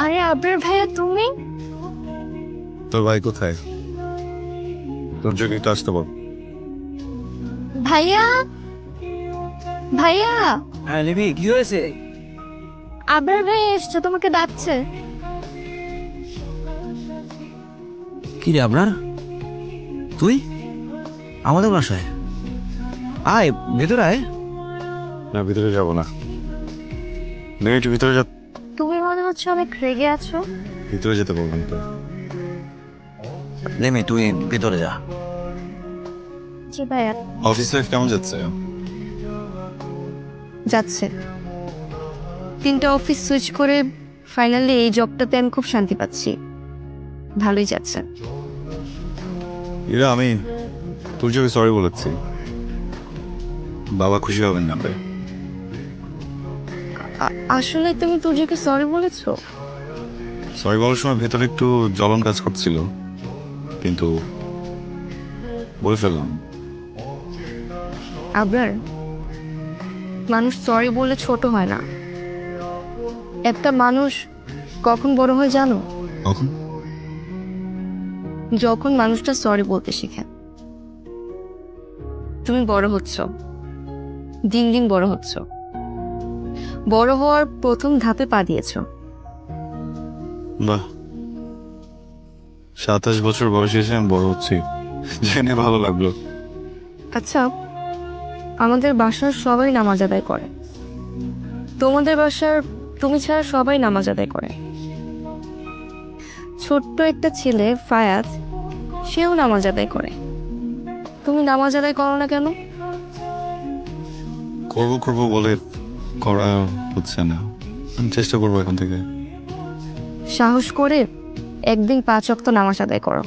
আরে আবরার ভাইয়া তুমি? তোর ভাই কোথায়? তোর জন্য একটু আসতে বল। ভাইয়া, ভাইয়া, হ্যাঁ লিপি, কি হয়েছে? আবরার ভাইয়া এসছে, তোমাকে ডাকছে। কি রে আপনার? তুই আমাদের বাসায় আয়, ভেতরে আয়। না, ভিতরে যাব না। একটু ভিতরে যা। তুমি মনে হচ্ছে অনেক রেগে আছো। ভিতরে যেতে বললাম তো। লেমি, তুই ভেতরে যা। জি ভাইয়া। অফিস লাইফ কেমন যাচ্ছে? যাচ্ছে। 3টা অফিস সুইচ করে ফাইনালি এই জবটাতে আমি খুব শান্তি পাচ্ছি। ভালোই যাচ্ছে। ইরা, আমি তোর জন্য সরি বলেছি। বাবা খুশি হবেন না। আসলে তুমি তুজিকে সরি বলেছো? সরি বলার সময় ভেতরে একটু জ্বলন কাজ করছিল, কিন্তু বলে ফেললাম। আবরার, মানুষ সরি বলে ছোট হয় না। একটা মানুষ কখন বড় হয় জানো? কখন? যখন মানুষটা সরি বলতে শেখে। তুমি বড় হচ্ছ, দিন দিন বড় হচ্ছ। বড় হওয়ার প্রথম ধাপে পা দিয়েছ। বাহ, 27 বছর বয়সে এসে আমি বড় হচ্ছি, জেনে ভালো লাগলো। আচ্ছা, আমাদের বাসার সবাই নামাজ আদায় করে। তোমাদের বাসার তুমি ছাড়া সবাই নামাজ আদায় করে। ছোট্ট একটা ছেলে ফায়াজ, সেও নামাজ আদায় করে। তুমি নামাজ আদায় করো না কেন? করবো করবো বলে করা হচ্ছে না। আমি চেষ্টা করবো এখন থেকে। সাহস করে একদিন 5 ওয়াক্ত নামাজ আদায় করো।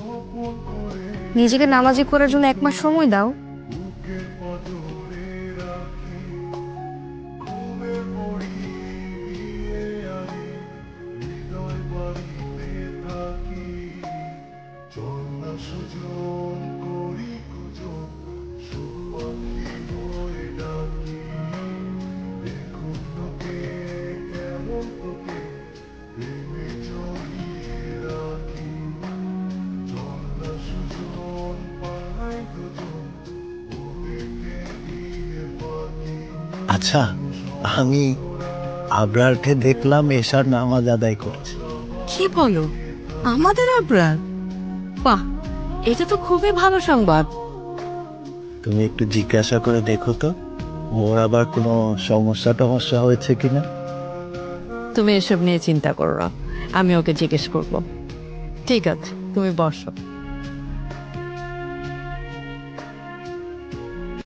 নিজেকে নামাজি করার জন্য 1 মাস সময় দাও। আচ্ছা, আমি আবরারকে দেখলাম এশার নামাজ আদায় করছে। কি বলো, আমাদের আবরার? বাহ, এটা তো খুবই ভালো সংবাদ। তুমি একটু জিজ্ঞাসা করে দেখো তো, ওর আবার কোনো সমস্যা হয়েছে কিনা। তুমি এসব নিয়ে চিন্তা করো না, আমি ওকে জিজ্ঞেস করবো। ঠিক আছে, তুমি বসো।